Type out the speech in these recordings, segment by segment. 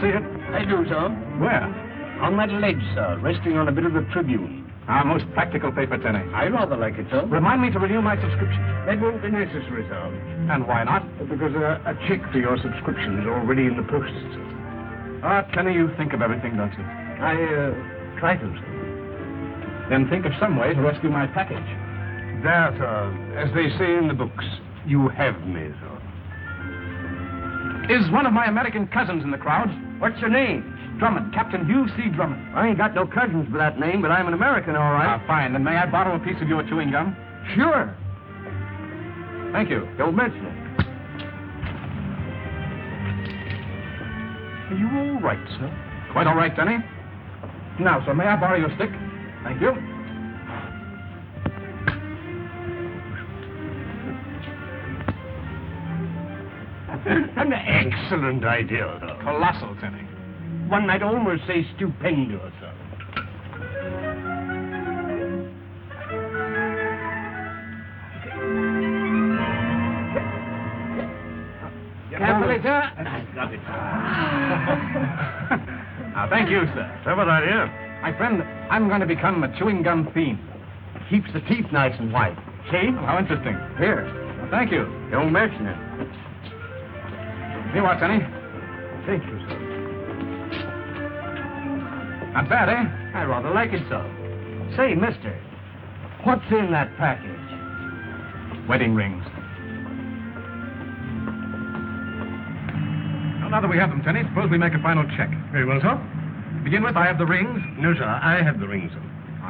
see it? I do, sir. Where? On that ledge, sir, resting on a bit of the Tribune. Our most practical paper, Tenny. I rather like it, sir. Remind me to renew my subscription. That won't be necessary, sir. And why not? Because a check for your subscription is already in the post. Ah, Tenny, you think of everything, don't you? I try to, sir. Then think of some way to rescue my package. There, sir. As they say in the books, you have me, sir. Is one of my American cousins in the crowd? What's your name? Drummond, Captain Hugh C. Drummond. I ain't got no cousins by that name, but I'm an American, all right. Ah, fine. Then may I borrow a piece of your chewing gum? Sure. Thank you. Don't mention it. Are you all right, sir? Quite all right, Denny. Now, sir, may I borrow your stick? Thank you. An excellent idea, sir. Colossal, Denny. One might almost say stupendous, sir. Carefully, sir. I've got it. Now, thank you, sir. Clever idea. My friend, I'm going to become a chewing gum fiend. Keeps the teeth nice and white. See? How interesting. Here. Well, thank you. Don't mention it. Here you are, Tenny. Thank you, sir. Not bad, eh? I rather like it, sir. Say, mister, what's in that package? Wedding rings. Well, now that we have them, Tenny, suppose we make a final check. Very well, sir. To begin with, I have the rings. No, sir, I have the ring, sir.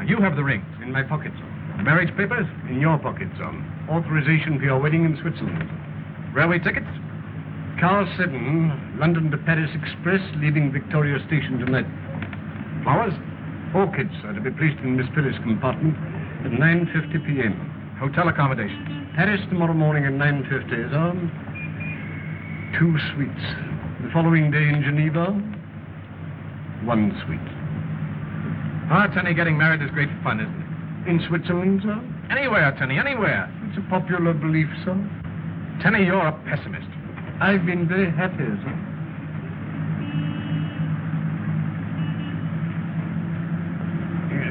You have the rings. In my pocket, sir. The marriage papers? In your pocket, sir. Authorization for your wedding in Switzerland. Railway tickets? Car 7, London to Paris Express, leaving Victoria Station tonight. Flowers? Orchids are to be placed in Miss Phyllis' compartment at 9:50 p.m. Hotel accommodations? Paris tomorrow morning at 9:50, sir. 2 suites. The following day in Geneva, 1 suite. Ah, Tenny, getting married is great fun, isn't it? In Switzerland, sir? Anywhere, Tenny, anywhere. It's a popular belief, sir. Tenny, you're a pessimist. I've been very happy, sir.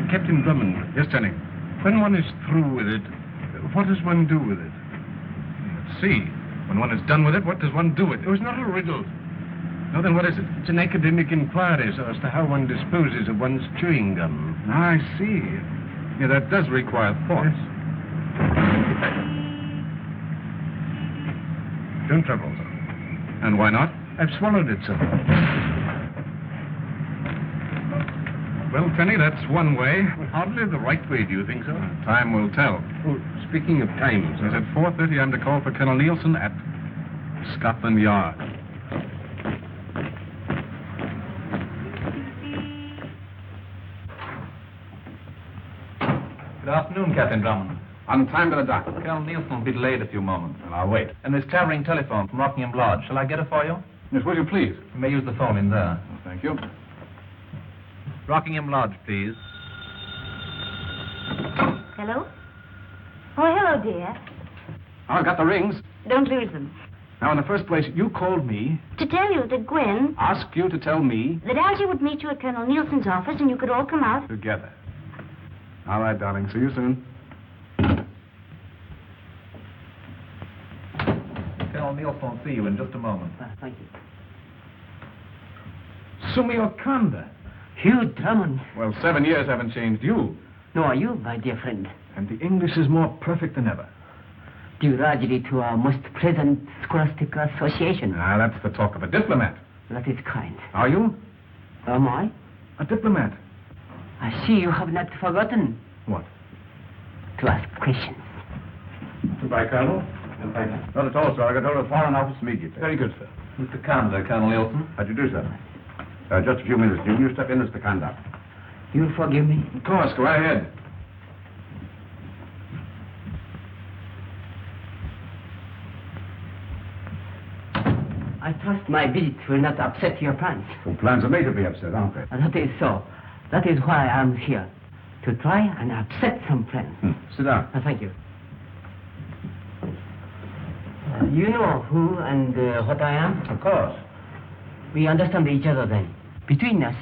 Captain Drummond. Yes, Tenny. When one is through with it, what does one do with it? Let's see. When one is done with it, what does one do with it? It was not a riddle. No, then what is it? It's an academic inquiry, sir, as to how one disposes of one's chewing gum. I see. Yeah, that does require thought. Yes. Don't trouble, sir. And why not? I've swallowed it, sir. Well, Tenny, that's one way. Hardly the right way, do you think, sir? Time will tell. Oh, speaking of time, sir. It's at 4:30. I'm to call for Colonel Nielsen at Scotland Yard. Good afternoon, Captain Drummond. On time to the dock. Colonel Nielsen will be delayed a few moments. And I'll wait. And this clavering telephone from Rockingham Lodge. Shall I get it for you? Yes, will you please? You may use the phone in there. Oh, thank you. Rockingham Lodge, please. Hello? Oh, hello, dear. I've got the rings. Don't lose them. Now, in the first place, you called me, To tell you that Gwen, asked you to tell me that Algy would meet you at Colonel Nielsen's office and you could all come out. together. All right, darling. See you soon. Colonel Nielsen will see you in just a moment. Thank you. Sumio Kanda. Hugh Drummond. Well, 7 years haven't changed you. Nor you, my dear friend. And the English is more perfect than ever. Due largely to our most pleasant scholastic association. Ah, that's the talk of a diplomat. That is kind. Are you? Am I? A diplomat. I see you have not forgotten What? to ask questions. Goodbye, Colonel. And thank you. Not at all, sir. I got hold of the Foreign Office immediately. Very good, sir. Mr. Kanda, Colonel Nielsen. How do you do, sir? Just a few minutes. You step in, Mr. Kanda. You forgive me? Of course. Go right ahead. I trust my visit will not upset your plans. Well, plans are made to be upset, aren't they? That is so. That is why I am here. To try and upset some plans. Sit down. Thank you. You know who and what I am? Of course. We understand each other then. Between us,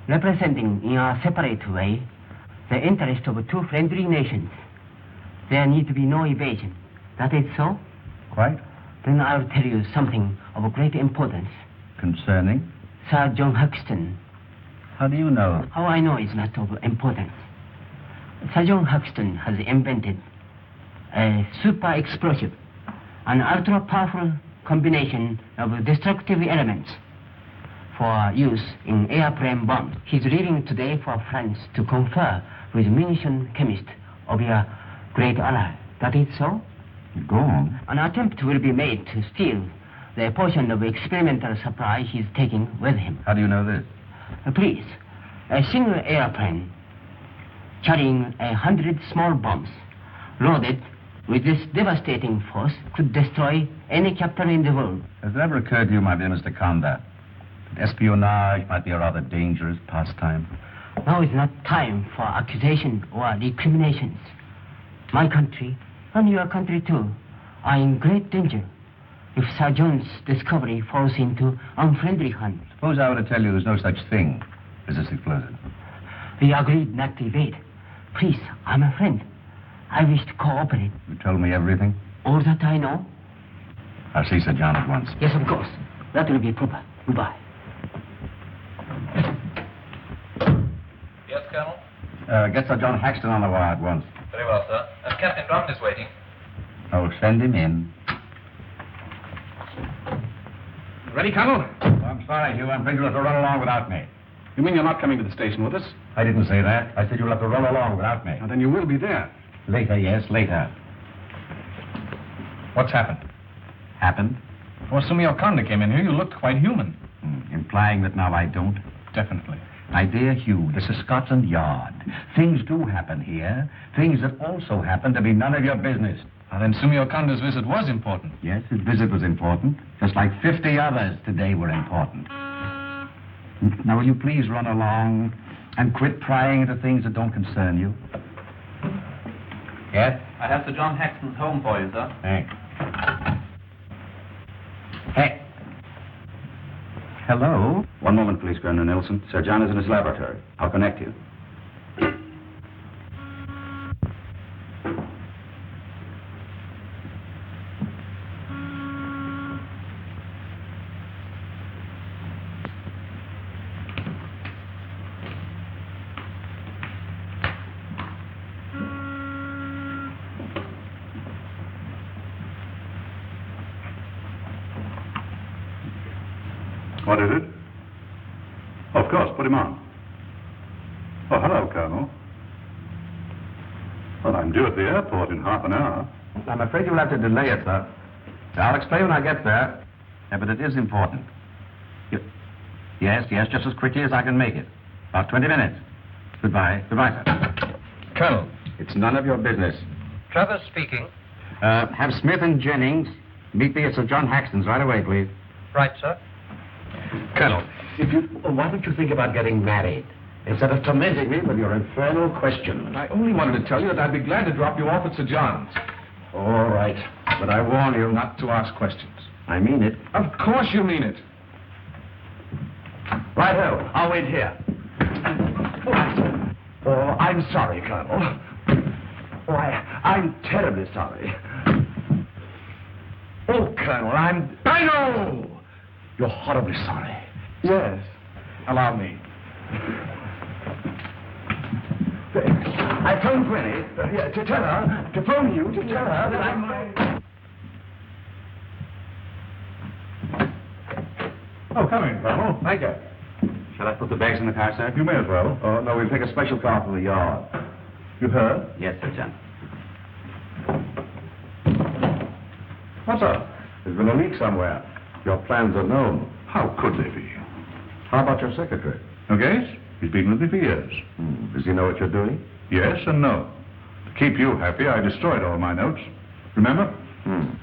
representing in a separate way the interest of two friendly nations, there need to be no evasion. That is so? Quite. Then I'll tell you something of great importance. Concerning? Sir John Huxton. How do you know? How I know is not of importance. Sir John Huxton has invented a super explosive, an ultra-powerful combination of destructive elements for use in airplane bombs. He's leaving today for France to confer with munition chemist of your great ally. That is so? Go on. An attempt will be made to steal the portion of experimental supply he's taking with him. How do you know this? Please, a single airplane carrying 100 small bombs loaded with this devastating force could destroy any capital in the world. Has it ever occurred to you, my dear Mr. Conda, that espionage might be a rather dangerous pastime? Now is not time for accusation or recriminations. My country, and your country too, are in great danger if Sir John's discovery falls into unfriendly hands. Suppose I were to tell you there's no such thing as this explosive. We agreed not to evade. Please, I'm a friend. I wish to cooperate. You told me everything. All that I know? I'll see Sir John at once. Yes, of course. That will be proper. Goodbye. Yes, Colonel? Get Sir John Haxton on the wire at once. Very well, sir. Captain Drummond is waiting. Oh, send him in. Ready, Colonel? Oh, I'm sorry, Hugh. I'm afraid you'll have to run along without me. You mean you're not coming to the station with us? I didn't say that. I said you'll have to run along without me. Now, then you will be there. Later, yes, later. What's happened? Happened? Well, Sumio Konda came in here. You looked quite human. Implying that now I don't? Definitely. My dear Hugh, this is Scotland Yard. Things do happen here. Things that also happen to be none of your business. Well, then Sumio Konda's visit was important. Yes, his visit was important. Just like 50 others today were important. Now, will you please run along and quit prying into things that don't concern you? Yes? I have Sir John Haxton's home for you, sir. Thanks. Hey. Hello? One moment, please, Colonel Nelson. Sir John is in his laboratory. I'll connect you. What is it? Of course, put him on. Oh, hello, Colonel. Well, I'm due at the airport in half an hour. I'm afraid you'll have to delay it, sir. I'll explain when I get there. Yeah, but it is important. Yes, just as quickly as I can make it. About 20 minutes. Goodbye. Goodbye, sir. Colonel. It's none of your business. Travers speaking. Have Smith and Jennings meet me at Sir John Haxton's right away, please. Right, sir. Colonel, why don't you think about getting married instead of tormenting me with your infernal questions? I only wanted to tell you that I'd be glad to drop you off at Sir John's. All right, but I warn you Not to ask questions. I mean it. Of course you mean it. Right-ho, I'll wait here. Oh, I'm sorry, Colonel. I'm terribly sorry. Oh, Colonel, I know! You're horribly sorry. Yes. Allow me. I phoned Gwenny to tell her, to phone you, to tell her that I'm... Oh, come in, Colonel. Thank you. Shall I put the bags in the car, sir? You may as well. Oh, no, we'll take a special car from the yard. You heard? Yes, Sir John. What's up? There's been a leak somewhere. Your plans are known. How could they be? How about your secretary? Okay? He's been with me for years. Does he know what you're doing? Yes and no. To keep you happy, I destroyed all my notes. Remember?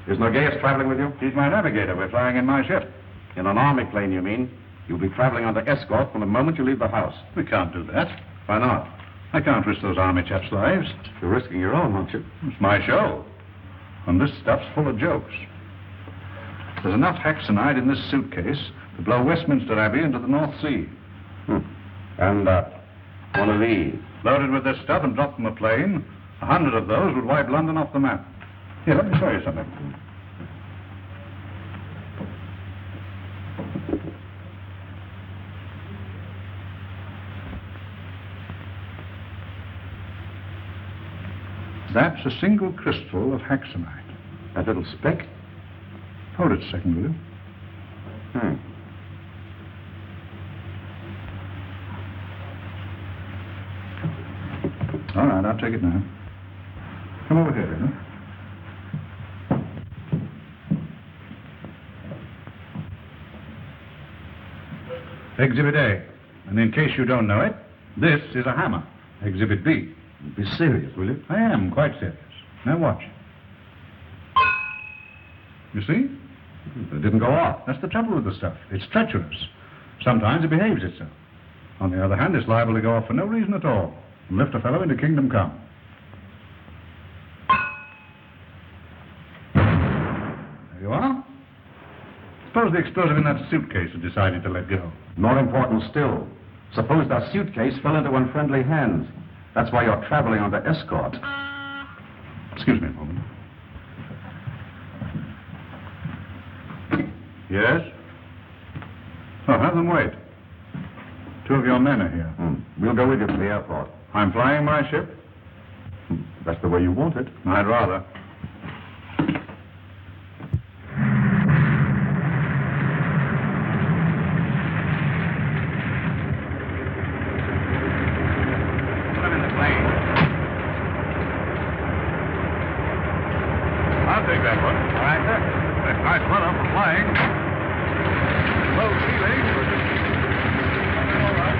Is Nogueras traveling with you? He's my navigator. We're flying in my ship. In an army plane, you mean? You'll be traveling under escort from the moment you leave the house. We can't do that. Why not? I can't risk those army chaps' lives. You're risking your own, aren't you? It's my show. And this stuff's full of jokes. There's enough Haxonite in this suitcase to blow Westminster Abbey into the North Sea. And one of these. Loaded with this stuff and dropped from a plane, 100 of those would wipe London off the map. Here, let me show you something. That's a single crystal of haxanite. That little speck? Hold it a second, will you? All right, I'll take it now. Come over here, Edna. Exhibit A. And in case you don't know it, this is a hammer. Exhibit B. Be serious, will you? I am quite serious. Now watch. You see? It didn't go off. That's the trouble with the stuff. It's treacherous. Sometimes it behaves itself. On the other hand, it's liable to go off for no reason at all and lift a fellow into kingdom come. There you are. Suppose the explosive in that suitcase had decided to let go. More important still, suppose that suitcase fell into unfriendly hands. That's why you're traveling under escort. Excuse me a moment. Yes? Oh, have them wait. 2 of your men are here. We'll go with you to the airport. I'm flying my ship. That's the way you want it. I'd rather. Put him in the plane. I'll take that one. All right, sir. That's nice weather for flying. Low ceiling. All right.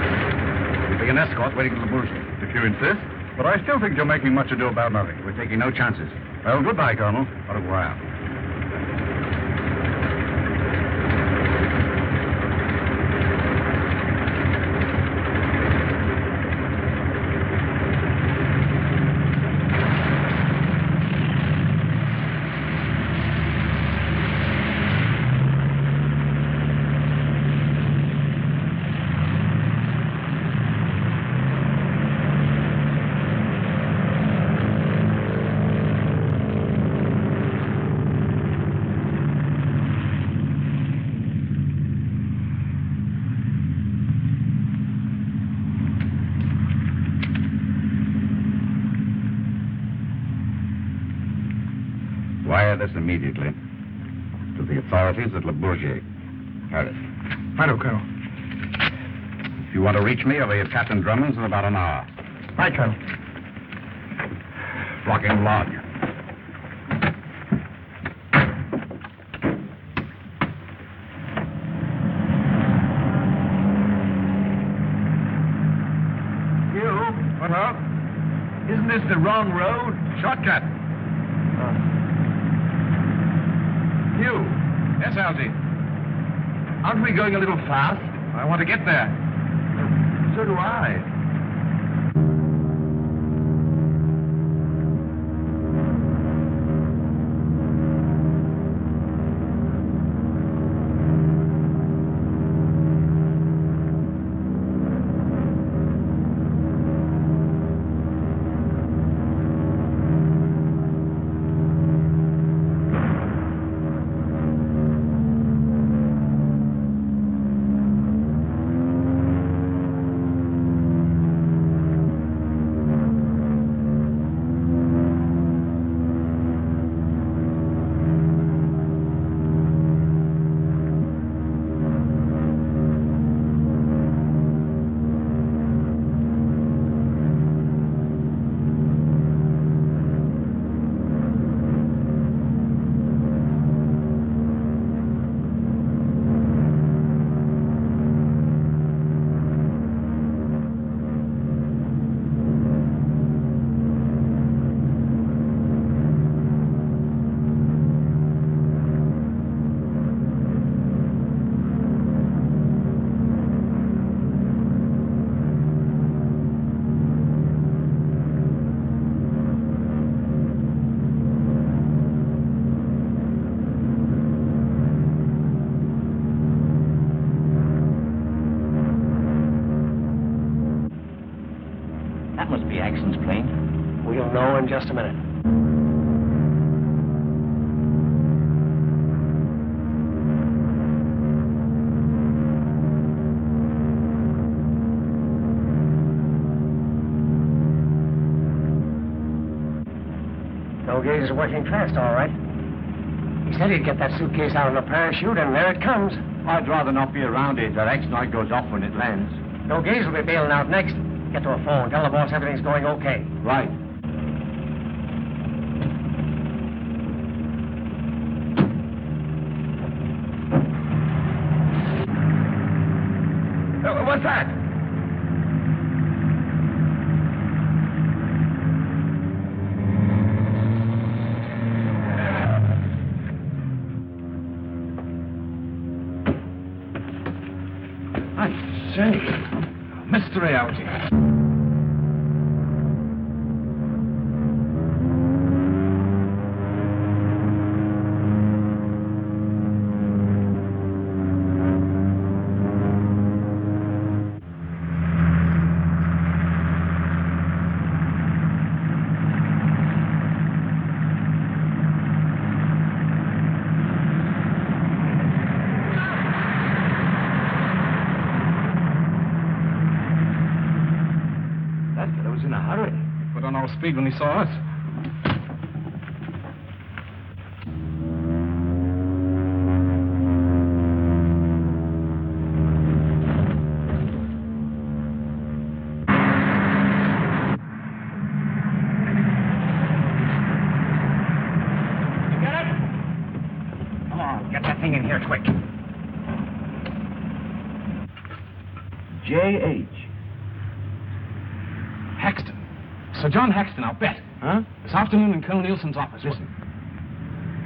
You'll be an escort waiting for the Bourget. If you insist. But I still think you're making much ado about nothing. We're taking no chances. Well, goodbye, Colonel. Au revoir. Wire this immediately to the authorities at Le Bourget, Paris. Righto, Colonel. If you want to reach me, I'll be at Captain Drummonds in about an hour. Right, Colonel. Rocking log. You? What up? Isn't this the wrong road? Shortcut. You? Yes, Algy. Aren't we going a little fast? I want to get there. So do I. Just a minute. Gaze is working fast, all right. He said he'd get that suitcase out on a parachute, and there it comes. I'd rather not be around it. That X-night goes off when it lands. No Gaze will be bailing out next. Get to a phone. Tell the boss everything's going okay. Right. What's that? Say, mystery out here. Speed when he saw us. You get it? Come on, get that thing in here quick. J.H. Hexton. Sir John Hexton, I'll bet. Huh? This afternoon in Colonel Nielsen's office. Listen.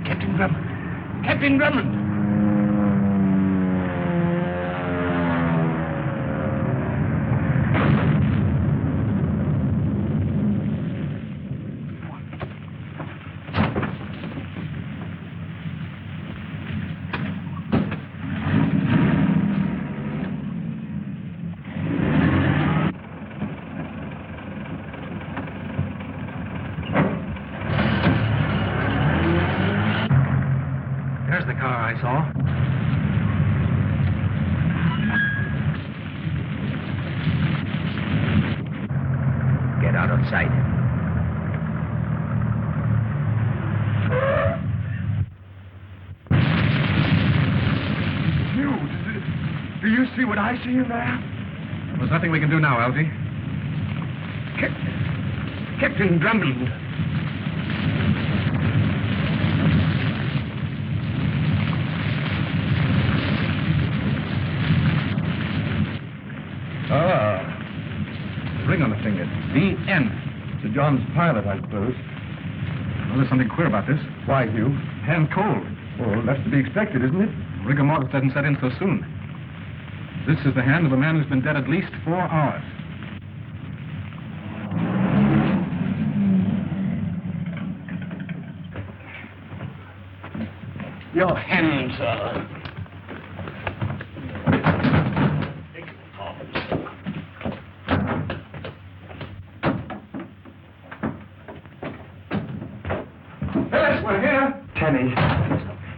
Captain Drummond. Captain Drummond! Sight. Do you see what I see in there? There's nothing we can do now, Algy. Captain Drummond. Ring on the finger. D.N. Sir John's pilot, I suppose. Well, there's something queer about this. Why, Hugh? Hand cold. Well, that's to be expected, isn't it? Rigor mortis doesn't set in so soon. This is the hand of a man who's been dead at least 4 hours. Your hand, sir. We're here. Kenny,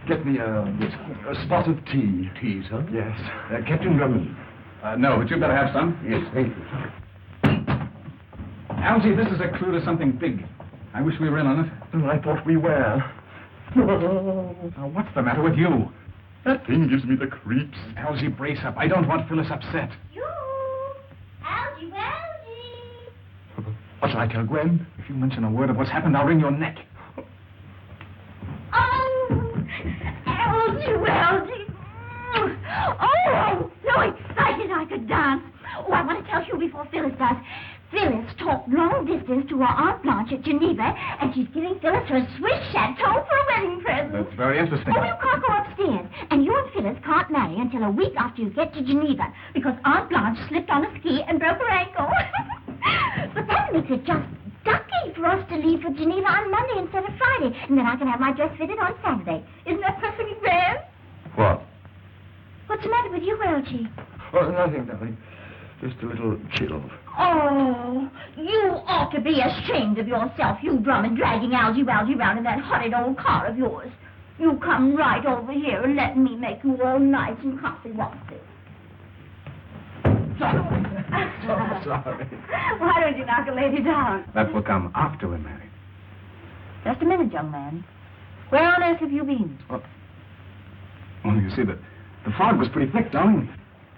get me a spot of tea. Tea, sir? Yes. Captain Drummond. No, but you better have some. Yes, thank you. Algy, this is a clue to something big. I wish we were in on it. I thought we were. Now, what's the matter with you? That thing gives me the creeps. Algy, brace up. I don't want Phyllis upset. You! Algy, Algy! What shall I tell Gwen? If you mention a word of what's happened, I'll wring your neck. Oh! Algy, Algy! Oh, I'm so excited I could dance. Oh, I want to tell you before Phyllis does. Phyllis talked long distance to her Aunt Blanche at Geneva, and she's giving Phyllis her Swiss chateau for a wedding present. That's very interesting. Oh, you can't go upstairs. And you and Phyllis can't marry until a week after you get to Geneva, because Aunt Blanche slipped on a ski and broke her ankle. But that makes it just ducky for us to leave for Geneva on Monday instead of Friday, and then I can have my dress fitted on Saturday. Isn't that perfectly grand? What? What's the matter with you, Algy? Oh, nothing, darling. Just a little chill. Oh, you ought to be ashamed of yourself, you Drummond, dragging Algy around in that horrid old car of yours. You come right over here and let me make you all nice and comfy, won't you? So sorry. Why don't you knock a lady down? That will come after we're married. Just a minute, young man. Where on earth have you been? Well, you see, the fog was pretty thick, darling.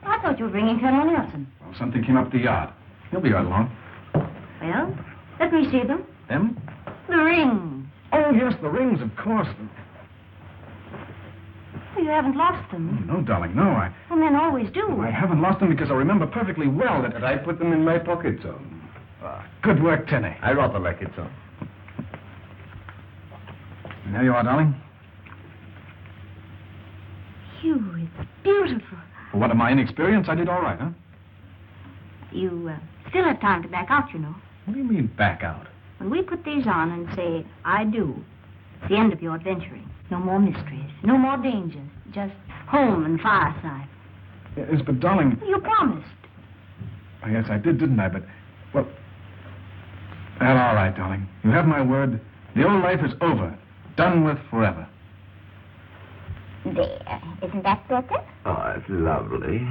I thought you were bringing Colonel Nelson. Well, something came up the yard. He'll be right along. Well, let me see them. Them? The rings. Oh, yes, the rings, of course. You haven't lost them. Oh, no, darling, no. Well, men always do. I haven't lost them because I remember perfectly well that I put them in my pocket, sir. Good work, Tenny. I rather like it, sir. And there you are, darling. Hugh, it's beautiful. For what of my inexperience, I did all right, huh? You still have time to back out, you know. What do you mean, back out? When we put these on and say, I do, it's the end of your adventuring. No more mysteries, no more dangers. Just home and fireside. Yes, but darling... You promised. Oh, yes, I did, didn't I? But, well, all right, darling. You have my word. The old life is over. Done with forever. There. Isn't that better? Oh, it's lovely.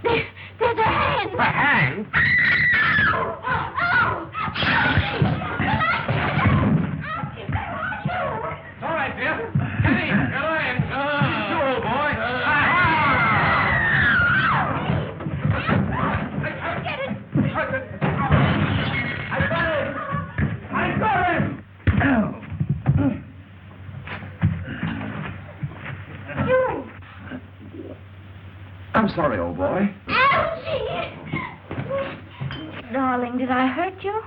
There's a hand. A hand? All right, dear. Kenny, go in. You old boy. Get it. I got him. You. I'm sorry, old boy. Algy! Darling, did I hurt you?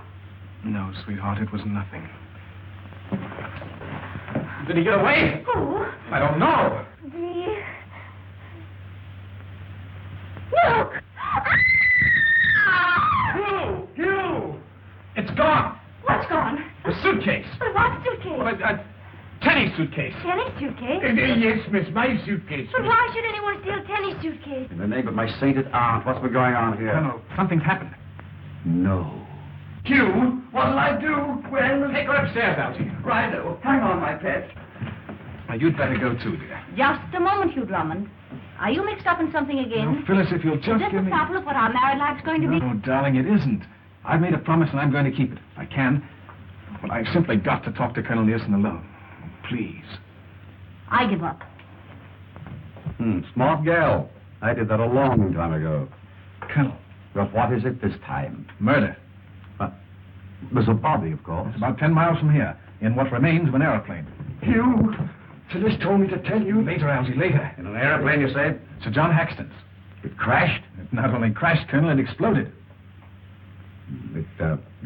No, sweetheart, it was nothing. Did he get away? Who? I don't know. Look! You! It's gone. What's gone? The suitcase. But what suitcase? Well, Tenny's suitcase. Tenny's suitcase? Yes, miss, my suitcase. But why should anyone steal Tenny's suitcase? In the name of my sainted aunt, what's been going on here? Colonel, something's happened. No. Hugh, what'll I do? Well, Take her upstairs, Algy. righto. Hang on, my pet. Now, you'd better go too, dear. Just a moment, Hugh Drummond. Are you mixed up in something again? No, Phyllis, if you'll Is just this give the me... problem of what our married life's going to be? No, darling, it isn't. I've made a promise and I'm going to keep it. If I can. Well, I've simply got to talk to Colonel Nielsen alone. Please. I give up. Smart gal. I did that a long time ago. Colonel, But what is it this time? murder. There's a body, of course. It's about 10 miles from here, in what remains of an aeroplane. Hugh, Phyllis told me to tell you. Later, Algy, later. In an airplane, you say? Sir John Haxton's. It crashed? It not only crashed, Colonel, it exploded. It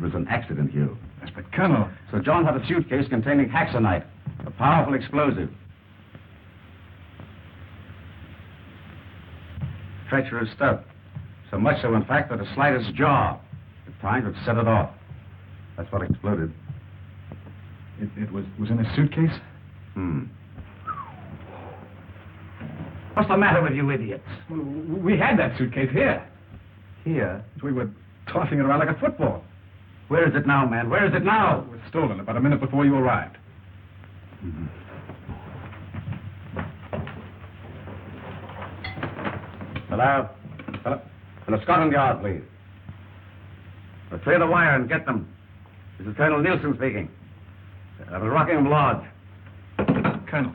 was an accident, Hugh. Yes, but Colonel... So John had a suitcase containing haxonite, a powerful explosive. Treacherous stuff. So much so, in fact, that the slightest jar at times would set it off. That's what exploded. It was in a suitcase? What's the matter with you idiots? Well, we had that suitcase here. Here? We were tossing it around like a football. Where is it now, man? Where is it now? It was stolen about a minute before you arrived. Hello? Hello, Scotland Yard, please. Clear the wire and get them. This is Colonel Nielsen speaking. I was Rockingham Lodge. Colonel,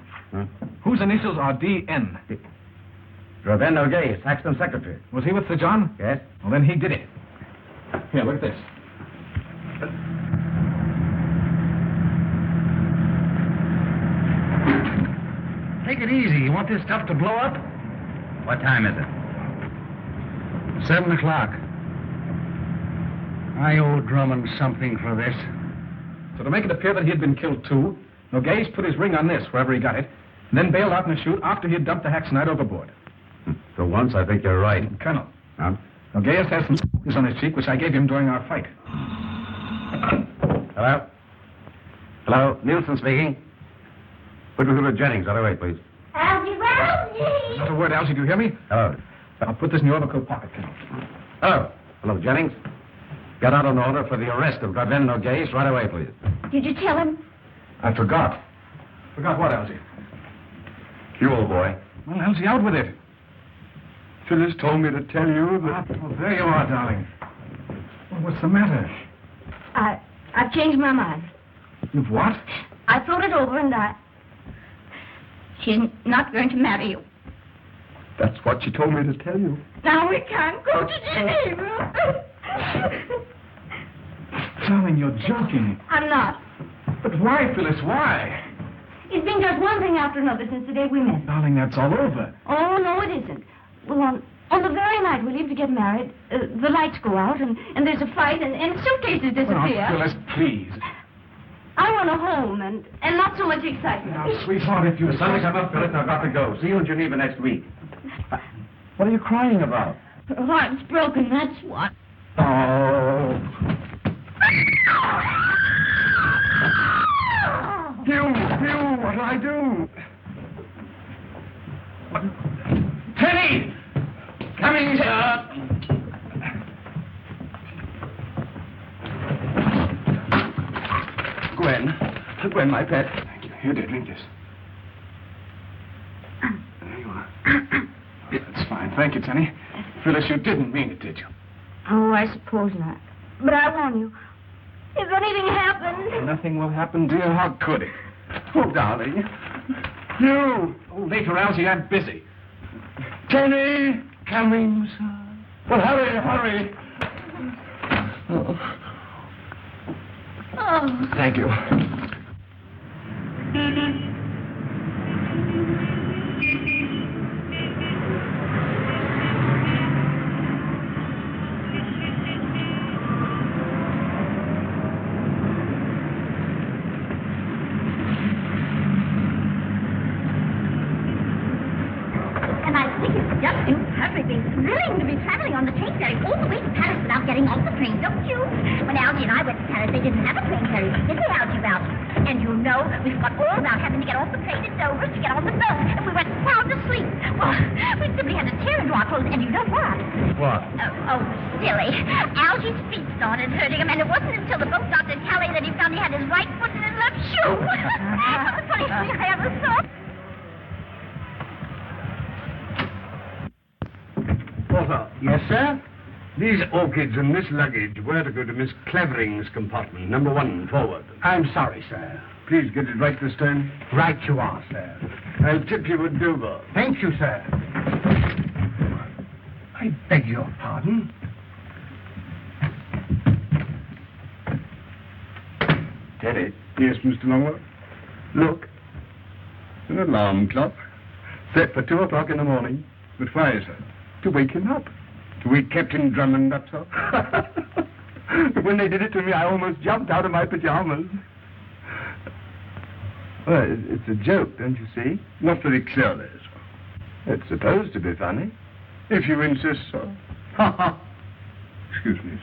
whose initials are D.N.? Draven O'Gay, Saxton secretary. Was he with Sir John? Yes? Well, then he did it. Here, look at this. Take it easy. You want this stuff to blow up? What time is it? 7 o'clock. I owe Drummond something for this. So to make it appear that he had been killed too, Nogues put his ring on this, wherever he got it, and then bailed out in a chute after he had dumped the haxonite overboard. For once, I think you're right. Colonel, Huh? Nogues has some on his cheek, which I gave him during our fight. Hello? Hello? Nielsen speaking. Put me through to Jennings. Right away, please. Algy, Not a word, Algy. Do you hear me? Hello. I'll put this in your overcoat pocket. Hello. Hello, Jennings. Get out an order for the arrest of Godwin O'Gase right away, please. Did you tell him? I forgot. Forgot what, Algy? You old boy. Well, Algy, out with it. Phyllis told me to tell you that... Oh, there you are, darling. Well, what's the matter? I've changed my mind. You've what? I thought it over and she's not going to marry you. That's what she told me to tell you. Now we can't go to Geneva. Darling, you're joking. I'm not. But why, Phyllis, why? It's been just one thing after another since the day we met. Darling, that's all over. Oh, no, it isn't. Well, on the very night we leave to get married, the lights go out, and there's a fight, and suitcases disappear. Oh, Phyllis, please. I want a home, and not so much excitement. Now, sweetheart, if you... The sun will come up, Phyllis. I've got to go. See you in Geneva next week. What are you crying about? Her heart's broken, that's what. Oh. Hugh, what'll I do? Tenny! Coming, sir. Gwen, my pet. Thank you. Here, dear, drink this. There you are. That's fine. Thank you, Tenny. Phyllis, you didn't mean it, did you? Oh, I suppose not. But I warn you, if anything happens... Nothing will happen, dear. How could it? Oh, darling. You! Oh, later, Algy, I'm busy. Tenny, coming, sir. Well, hurry. Oh. Thank you. And I think it's just perfectly thrilling to be traveling on the train ferry all the way to Paris without getting off the train, don't you? When Algy and I went to Paris, they didn't have a train ferry, did they, Algy, Ralph? And you know, we forgot all about having to get off the train in Dover to get on the boat, and we went sound asleep. Well, we simply had to tear into our clothes, and you know what? What? Oh, silly. Algy's feet started hurting him, and it wasn't until the boat docked at Calais that he found he had his right foot in his left shoe. It was the funniest thing I ever saw. Porter. Yes, sir? These orchids and this luggage were to go to Miss Clavering's compartment, number 1, forward. I'm sorry, sir. Please get it right this time. Right you are, sir. I'll tip you a Dover. Thank you, sir. I beg your pardon. Teddy. Yes, Mr. Longworth. Look. An alarm clock. Set for 2 o'clock in the morning. But why, sir? To wake him up. To wake Captain Drummond up, sir. But when they did it to me, I almost jumped out of my pajamas. Well, it's a joke, don't you see? Not very clearly, sir. It's supposed to be funny. If you insist, sir. Ha ha. Excuse me, sir.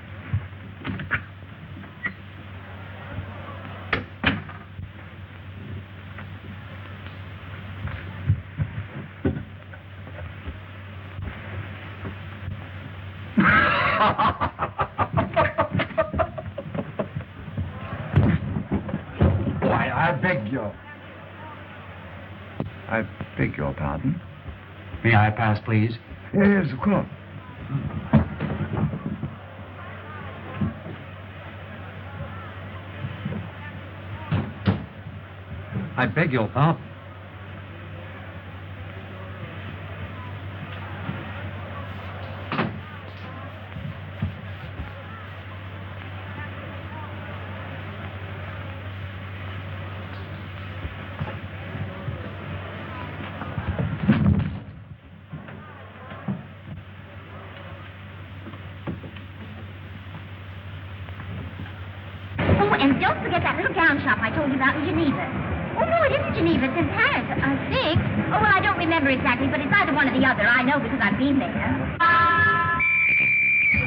Why, I beg your pardon. May I pass, please? Yes, of course. I beg your pardon. Oh, and don't forget that little gown shop I told you about in Geneva. Oh, no, it isn't Geneva. It's in Paris, I think. Oh, well, I don't remember exactly, but it's either one or the other. I know because I've been there. The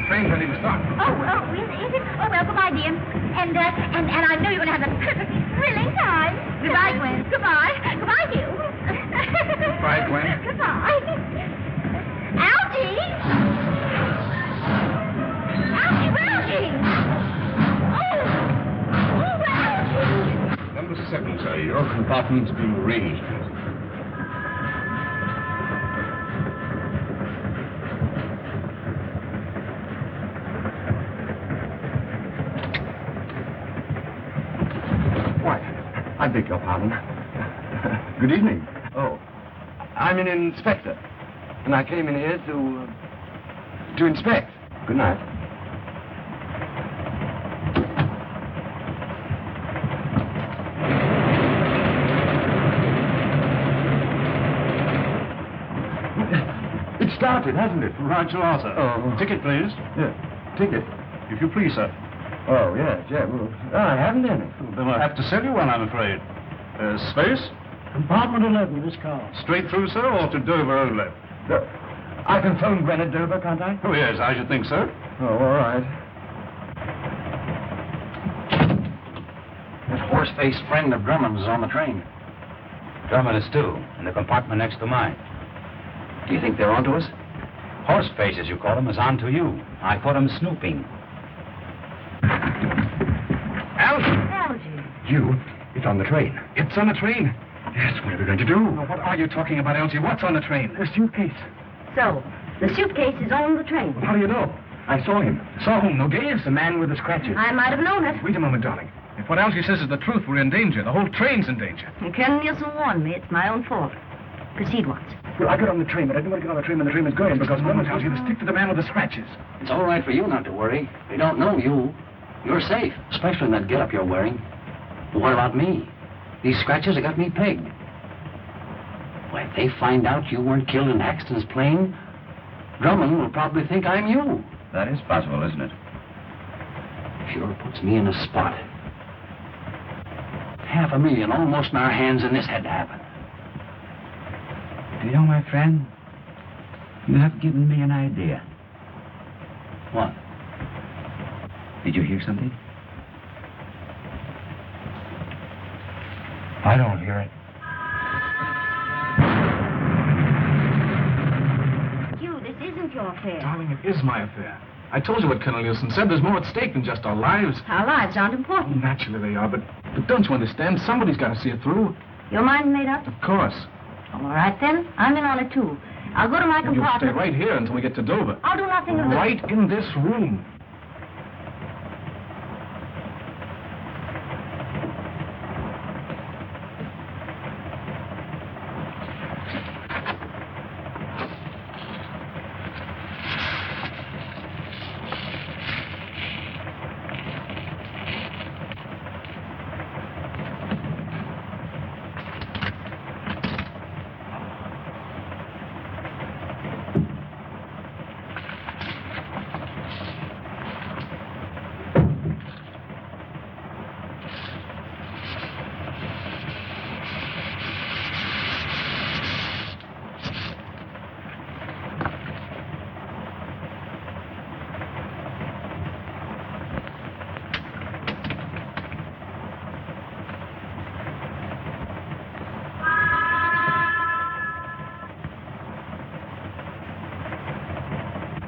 train's ready to start. Oh, is it? Oh, well, goodbye, dear. And I know you're going to have a perfectly thrilling time. Goodbye, Gwen. Goodbye. Goodbye, Hugh. Bye, Gwen. Goodbye. Algie! Algie! Algie! Number 7, sir. Your compartment's being arranged. Why, I beg your pardon. Good evening. Oh, I'm an inspector, and I came in here to inspect. Good night. It started, hasn't it? Right you are, sir. Oh. Ticket, please. Yeah, ticket. If you please, sir. Oh, yeah. Well, I haven't any. Then I'll have to sell you one, I'm afraid. Space? Compartment 11, this car. Straight through, sir, or to Dover only? I can phone Gwen at Dover, can't I? Oh, yes, I should think so. Oh, all right. That horse-faced friend of Drummonds is on the train. Drummonds, too, in the compartment next to mine. Do you think they're onto us? Horseface, as you call him, is on to you. I caught him snooping. Algie. You? It's on the train. It's on the train. Yes, what are we going to do? Well, what are you talking about, Elsie? What's on the train? The suitcase. So, the suitcase is on the train. How do you know? I saw him. Saw whom? Nogues? The man with the scratches. I might have known it. Wait a moment, darling. If what Elsie says is the truth, we're in danger. The whole train's in danger. And Colonel Nielsen warned me. It's my own fault. Proceed, Watts. Well, I got on the train, but I didn't want to get on the train when the train was going because no one tells you to stick to the man with the scratches. It's all right for you not to worry. They don't know you. You're safe, especially in that getup you're wearing. But what about me? These scratches have got me pegged. Why, if they find out you weren't killed in Axton's plane, Drummond will probably think I'm you. That is possible, isn't it? Sure puts me in a spot. $500,000 almost in our hands, and this had to happen. Do you know, my friend, you have given me an idea. What? Did you hear something? I don't hear it. Hugh, this isn't your affair. Darling, it is my affair. I told you what Colonel Nielsen said. There's more at stake than just our lives. Our lives aren't important. Naturally they are, but don't you understand? Somebody's got to see it through. Your mind's made up? Of course. All right, then. I'm in on it, too. I'll go to my You'll compartment. stay right here until we get to Dover. I'll do nothing of the... Right in this room.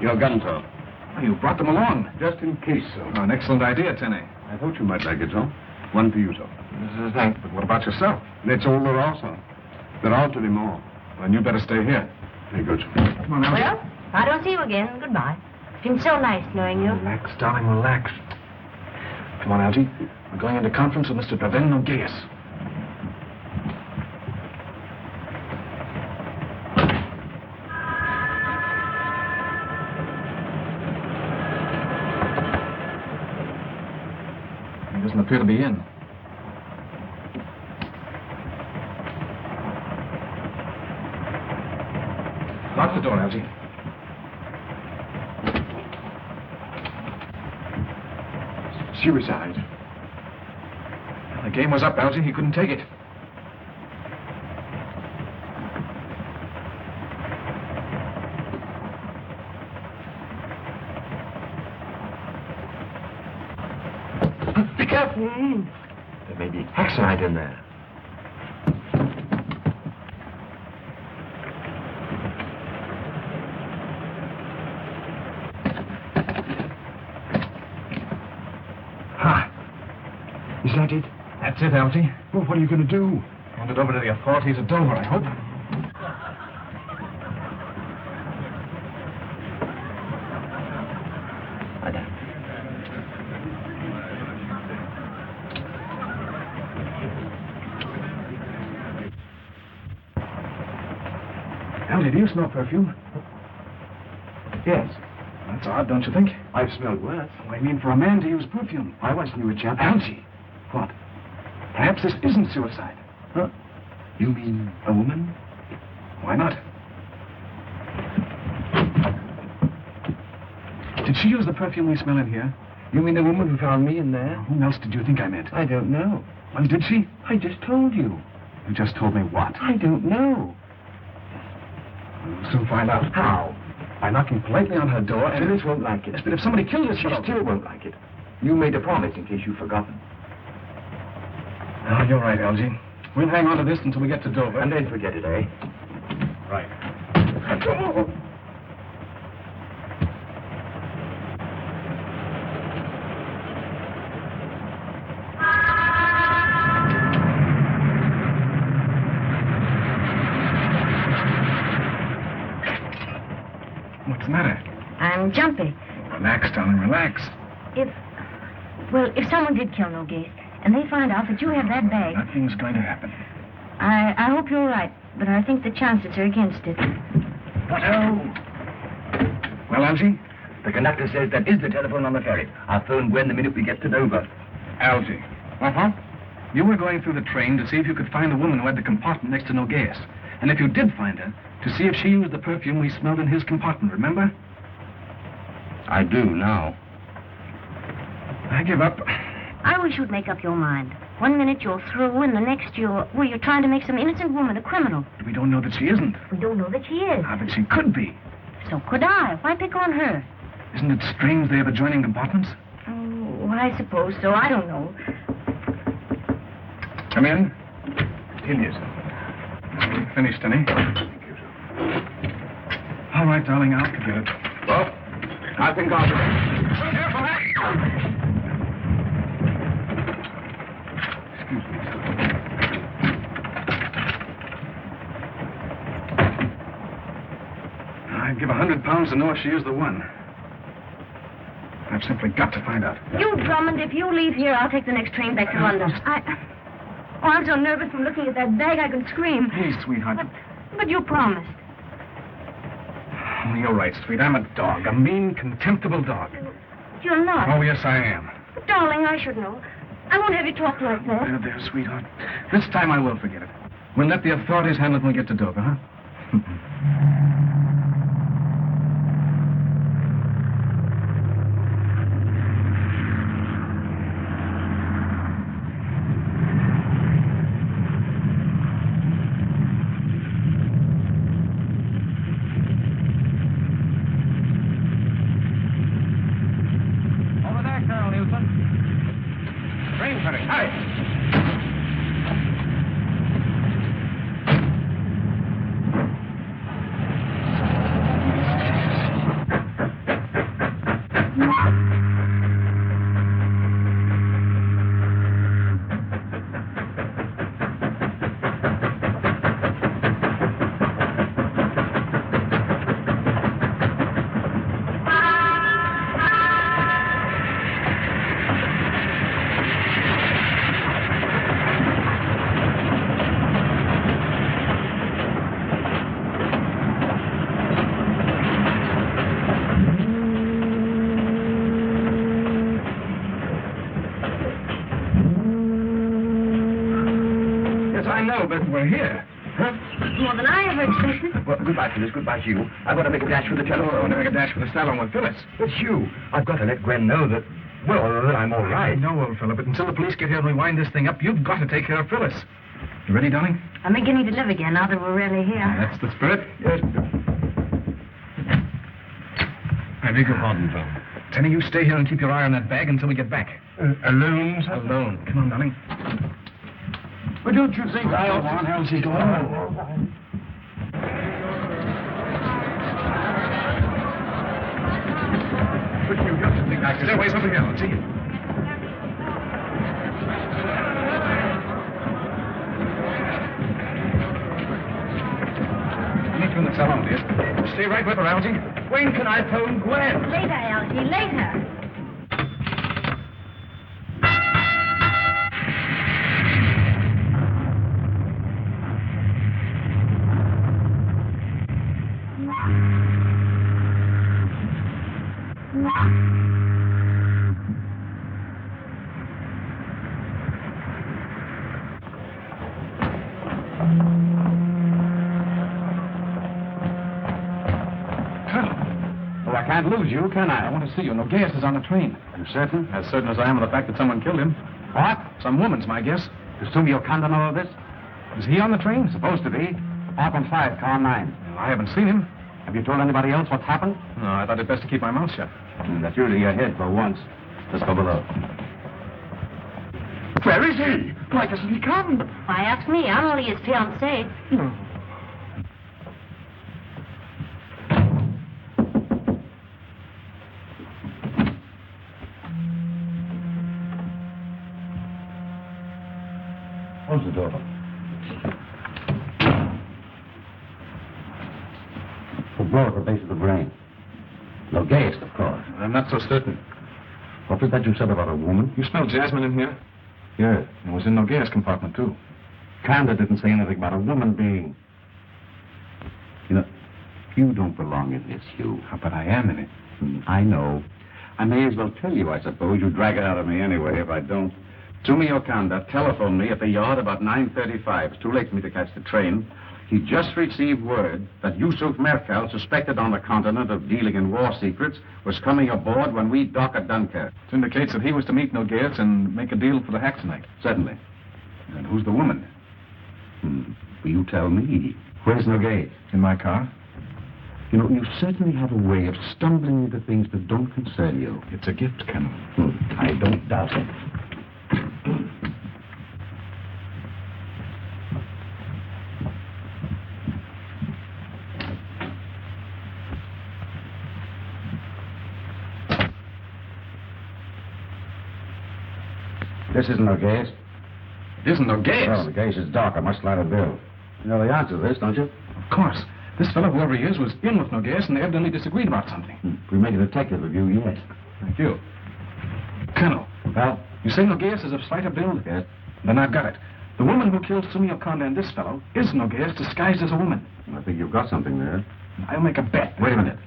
Your gun, sir. Oh, you brought them along. Just in case, sir. Oh, an excellent idea, Tenny. I thought you might like it, sir. One for you, sir. Thanks, but what about yourself? That's all there are, sir. There aren't any more. Then you better stay here. Very good. Come on, Elsie. Well, if I don't see you again, goodbye. It's been so nice knowing you. Relax, darling, relax. Come on, Algie. We're going into conference with Mr. Pavel Nogues. He doesn't appear to be in. Lock the door, Algie. Suicide. Well, the game was up, Algie. He couldn't take it. Be careful. There may be hackcide in there. Is that it? That's it, Algy. Well, what are you going to do? Hand it over to the authorities at Dover, I hope. Algy, do you smell perfume? Yes. That's odd, don't you think? I've smelled worse. Oh, I mean, for a man to use perfume. I once knew a chap. Algy. What? Perhaps this isn't suicide. Huh? You mean a woman? Why not? Did she use the perfume we smell in here? You mean the woman who found me in there? Whom else did you think I meant? I don't know. Well, did she? I just told you. You just told me what? I don't know. We'll soon find out. How? By knocking politely on her door and... Phyllis won't like it. Yes, but if somebody killed her, She still won't like it. You made a promise in case you've forgotten. Oh, you're right, Algy. We'll hang on to this until we get to Dover. And then forget it, eh? Right. What's the matter? I'm jumpy. Relax, darling, relax. If someone did kill Nogais, and they find out that you have that bag... Nothing's going to happen. I hope you're right, but I think the chances are against it. What-o? Well, Algy? The conductor says that is the telephone on the ferry. I'll phone Gwen the minute we get to Dover. Algy. Uh-huh. You were going through the train to see if you could find the woman who had the compartment next to Nogais. And if you did find her, to see if she used the perfume we smelled in his compartment, remember? I do now. I give up. I wish you'd make up your mind. 1 minute you're through, and the next you're trying to make some innocent woman a criminal. We don't know that she isn't. We don't know that she is. Ah, but she could be. So could I. Why pick on her? Isn't it strange they have adjoining compartments? Oh, I suppose so. I don't know. Come in. Here it is. Finished, honey. All right, darling, I'll forget it. Well, I think I'll... Careful, Excuse me, sir. I'd give £100 to know if she is the one. I've simply got to find out. You, Drummond, if you leave here, I'll take the next train back to London. I'm so nervous from looking at that bag I can scream. Please, sweetheart. But you promised. Oh, you're right, sweet. I'm a dog. A mean, contemptible dog. You're not. Oh, yes, I am. But, darling, I should know. I won't have you talk like that. There, sweetheart. This time I will forget it. We'll let the authorities handle it when we get to Dover, huh? Over there, Colonel Newton. Train coming. Hurry. I know, but we're here. Huh? More than I ever expected. Well, goodbye, Phyllis. Goodbye, Hugh. I've got to make a dash for the telephone. I want to make a dash for the salon with Phyllis. But, Hugh, I've got to let Gwen know that, well, that I'm all right. I know, old fellow, but until the police get here and we wind this thing up, you've got to take care of Phyllis. You ready, darling? I'm beginning to live again now that we're really here. That's the spirit. Yes. I beg your pardon, Phil. Tenny, you stay here and keep your eye on that bag until we get back. Alone, sir? Alone. Come on, darling. But don't you think I ought to... Go on, Elsie, go on. But you don't think I could... Stay away from here, Elsie. stay right with her, Algie. When can I phone Gwen? Later, Algie, later. I can't lose you, can I? I want to see you. Noguez is on the train. You certain? As certain as I am of the fact that someone killed him. What? Some woman's my guess. Assume you can't know all this? Is he on the train? Supposed to be. Up on 5, car 9. Well, I haven't seen him. Have you told anybody else what's happened? No, I thought it best to keep my mouth shut. That's usually your head for once. Let's go below. Where is he? Why doesn't he come? Why ask me? I'm only his fiancée. Close the door. The blow at the base of the brain. Noguez, of course. I'm not so certain. What was that you said about a woman? You smell jasmine in here? Yes. It was in Noguez's compartment, too. Kanda didn't say anything about a woman being... You know, you don't belong in this, Hugh. But I am in it. I know. I may as well tell you, I suppose. You drag it out of me anyway if I don't. Sumio Kanda telephoned me at the yard about 9:35. It's too late for me to catch the train. He just received word that Yusuf Merkel, suspected on the continent of dealing in war secrets, was coming aboard when we dock at Dunkirk. It indicates that he was to meet Noguez and make a deal for the Haxonite. Certainly. And who's the woman? Will you tell me? Where's Noguez? In my car. You know, you certainly have a way of stumbling into things that don't concern you. It's a gift, Colonel. I don't doubt it. This isn't Noguez. It isn't Noguez? No, Noguez is Doc. I must slide a bill. You know the answer to this, don't you? Of course. This fellow, whoever he is, was in with Noguez, and they evidently disagreed about something. We make a detective of you yet. Thank you. Colonel. Well? You say Noguez is of slighter build? Yes. Then I've got it. The woman who killed Sumio Kanda and this fellow is Noguez disguised as a woman. I think you've got something there. I'll make a bet. Wait a minute.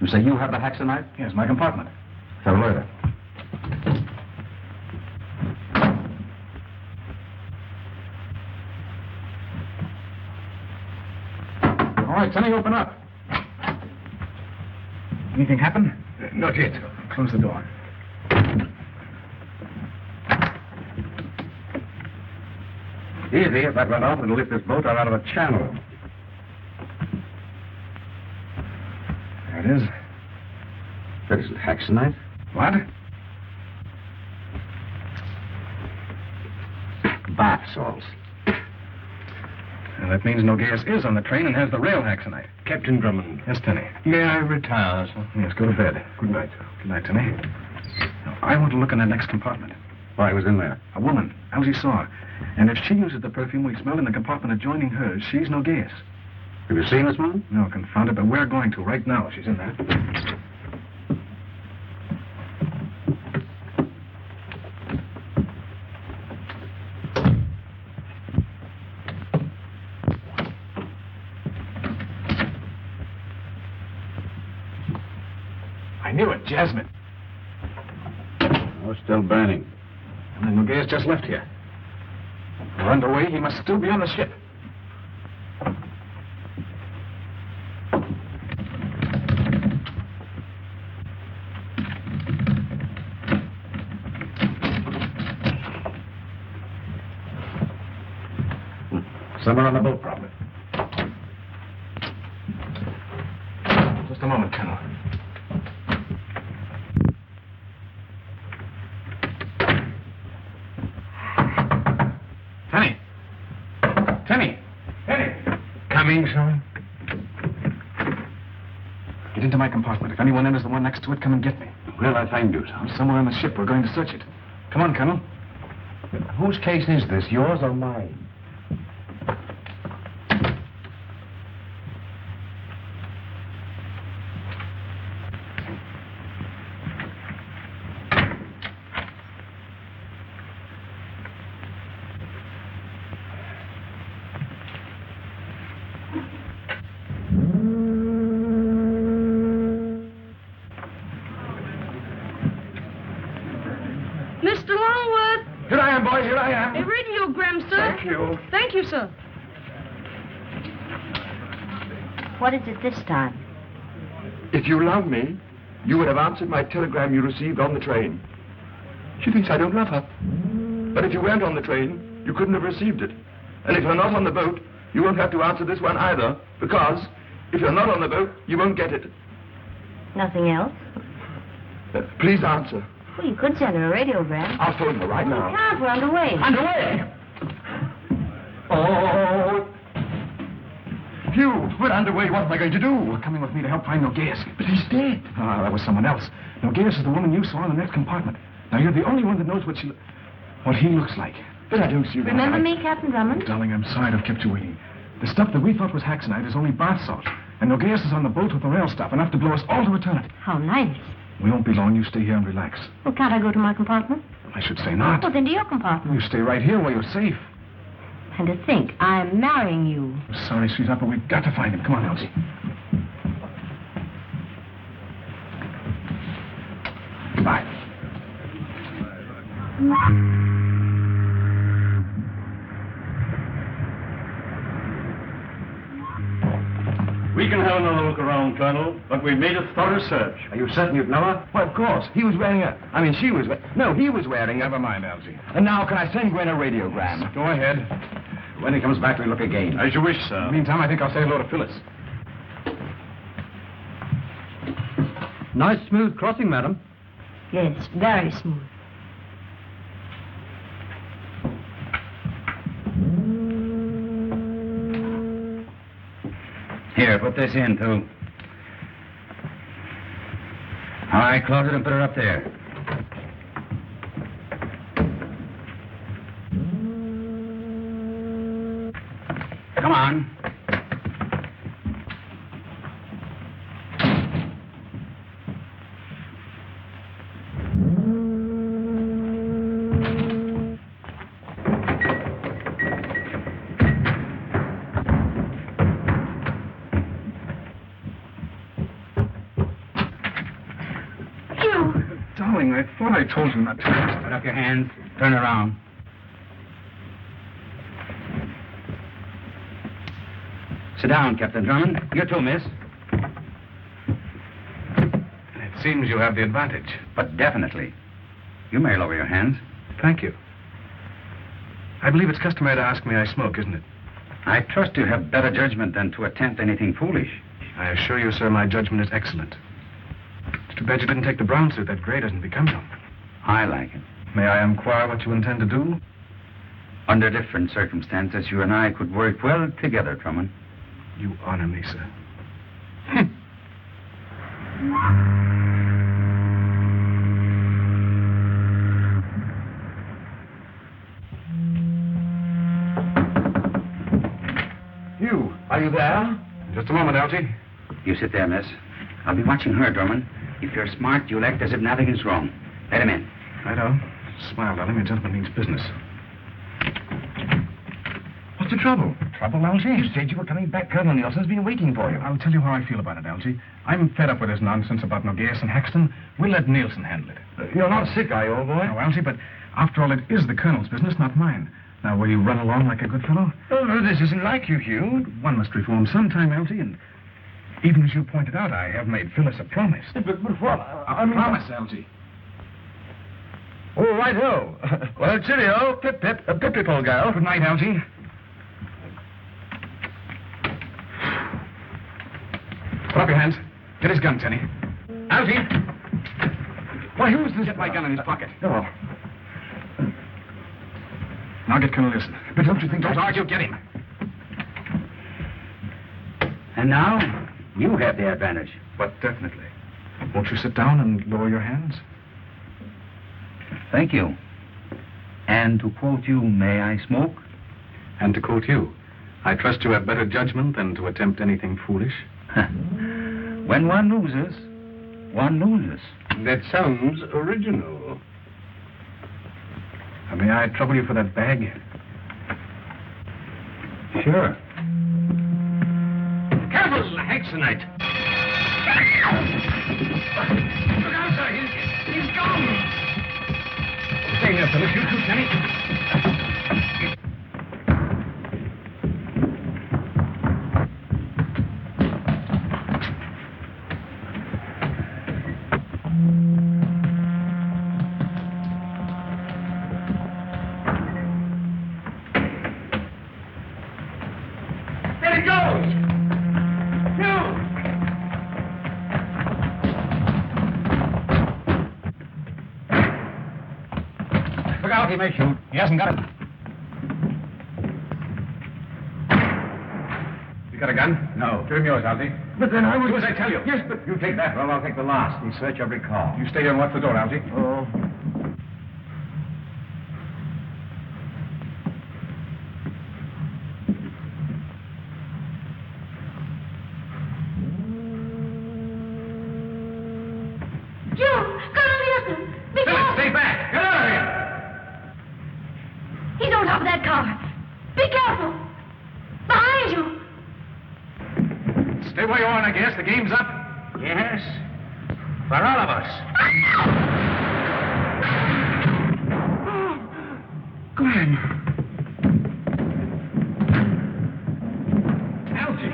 You say you have the Haxonite? Yes, my compartment. Tell later. All right, Sonny, open up. Anything happen? Not yet. Close the door. Easy. If that went off, it'll lift this boat out of the channel. There it is. That isn't Haxonite. What? Bath salts. Well, that means Noguez is on the train and has the rail Haxonite. Captain Drummond. Yes, Tenny. May I retire, sir? Yes, go to bed. Good night, sir. Good night, Tenny. Now, I want to look in that next compartment. Why, was in there? A woman. Algie saw her. And if she uses the perfume we smell in the compartment adjoining hers, she's Noguez. Have you seen this woman? No, confound it, but we're going to right now. She's in there. I knew it, Jasmine. Oh, still burning. And then Noguez just left here. We're underway. He must still be on the ship. Somewhere on the boat, probably. Just a moment, Colonel. Tenny! Tenny! Tenny! Coming, sir? Get into my compartment. If anyone enters the one next to it, come and get me. Where'll I find you, sir? I'm somewhere on the ship. We're going to search it. Come on, Colonel. Whose case is this, yours or mine? right, here I am. A radiogram, sir. Thank you. Thank you, sir. What is it this time? If you love me, you would have answered my telegram you received on the train. She thinks I don't love her. But if you weren't on the train, you couldn't have received it. And if you're not on the boat, you won't have to answer this one either, because if you're not on the boat, you won't get it. Nothing else? Please answer. Well, you could send her a radiogram. I'll phone her right You now. can't. We're underway. Underway? Oh. Hugh, we're underway. What am I going to do? You're coming with me to help find Nogueras. But he's dead. Ah, that was someone else. Nogueras is the woman you saw in the next compartment. Now, you're the only one that knows what he looks like. But I don't see why. Remember me, Captain Drummond? Darling, I'm sorry to have kept you waiting. The stuff that we thought was Haxonite is only bath salt. And Nogueras is on the boat with the rail stuff, enough to blow us all to eternity. How nice. We won't be long. You stay here and relax. Well, can't I go to my compartment? I should say not. Well, then to your compartment. You stay right here where you're safe. And to think, I'm marrying you. I'm sorry, sweetheart, but we've got to find him. Come on, Elsie. Goodbye. We can have another look around, Colonel, but we made a thorough search. Are you certain you'd know her? Well, of course. He was wearing a... I mean, she was... No, he was wearing a... Never mind, Elsie. And now, can I send Gwen a radiogram? Go ahead. When he comes back, we look again. As you wish, sir. Meantime, I think I'll say hello to Phyllis. Nice smooth crossing, madam. Yes, very smooth. Here, put this in, too. All right, close it and put it up there. Come on. Darling, I thought I told you not to. Put up your hands. Turn around. Sit down, Captain Drummond. You too, miss. It seems you have the advantage. But definitely. You may lower your hands. Thank you. I believe it's customary to ask me I smoke, isn't it? I trust you have better judgment than to attempt anything foolish. I assure you, sir, my judgment is excellent. It's too bad you didn't take the brown suit. That gray doesn't become you. I like it. May I inquire what you intend to do? Under different circumstances, you and I could work well together, Drummond. You honor me, sir. Hugh, are you there? Just a moment, Elsie. You sit there, miss. I'll be watching her, Drummond. If you're smart, you'll act as if nothing is wrong. Let him in. Righto. Smile, darling. A gentleman means business. What's the trouble? Trouble, Elsie? You said you were coming back. Colonel Nielsen's been waiting for you. I'll tell you how I feel about it, Elsie. I'm fed up with this nonsense about Nogueras and Haxton. We'll let Nielsen handle it. You're not sick, are you, old boy? No, Elsie, but after all, it is the Colonel's business, not mine. Now, will you run along like a good fellow? Oh, no, this isn't like you, Hugh. One must reform sometime, Elsie, and even as you pointed out, I have made Phyllis a promise. But what? A promise, Elsie. Oh, right-o. Well, cheerio. Pip-pip. Pip-pip, old girl. Good night, Elsie. Put up your hands. Get his gun, Tenny. Elsie! Why, who's this? Get my gun in his pocket. Oh. Now get Colonel Nielsen. But don't you think those argue? Get him. And now, you have the advantage. But definitely. Won't you sit down and lower your hands? Thank you. And to quote you, may I smoke? And to quote you, I trust you have better judgment than to attempt anything foolish. When one loses, one loses. That sounds original. May I trouble you for that bag? Sure. Careful, Haxonite. Look out, sir. He's gone. Stay here, Phyllis. You too, Tenny. Look out, he may shoot. He hasn't got it. You got a gun? No. Give him yours, Algy. But then I Do as I tell you. Yes, but you take that, well, I'll take the last and search every car. You stay here and watch the door, Algy. Oh. Joe, Colonel Nielsen, be careful. Stay back. Get out of here. He's on top of that car. Be careful. Behind you. Stay where you are, I guess. The game's up. Yes. For all of us. Glenn. Algy.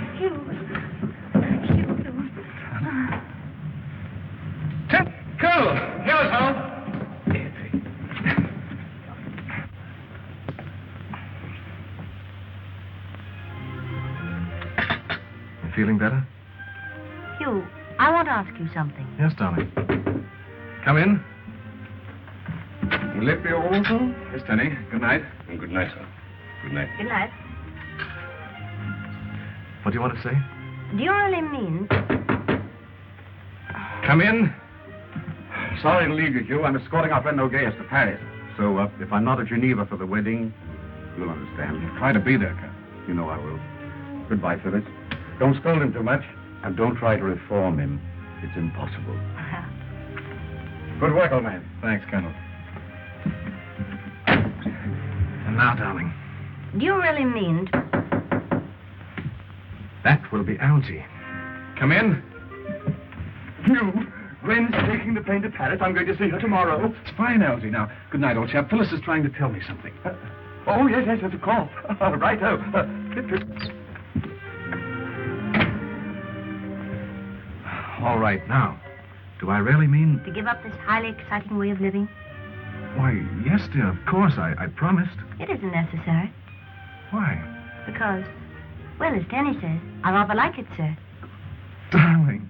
Cool. Here's home. Feeling better? Hugh, I want to ask you something. Yes, darling. Come in. Will it be all, sir? Yes, Tenny. Good night. Good night, sir. Good night. Good night. What do you want to say? Do you really mean... Come in. Sorry to leave you, Hugh. I'm escorting our friend Nogues to Paris. So, if I'm not at Geneva for the wedding, you'll understand. Try to be there, Captain. You know I will. Goodbye, Phyllis. Don't scold him too much, and don't try to reform him. It's impossible. Good work, old man. Thanks, Colonel. And now, darling, Do you really mean... that will be Algy. Come in. Hugh, Gwen's taking the plane to Paris. I'm going to see her tomorrow. It's fine, Algy. Now, good night, old chap. Phyllis is trying to tell me something. Oh, yes, of course. Righto. All right, now, do I really mean... To give up this highly exciting way of living? Why, yes, dear, of course, I promised. It isn't necessary. Why? Because, well, as Danny says, I rather like it, sir. Darling.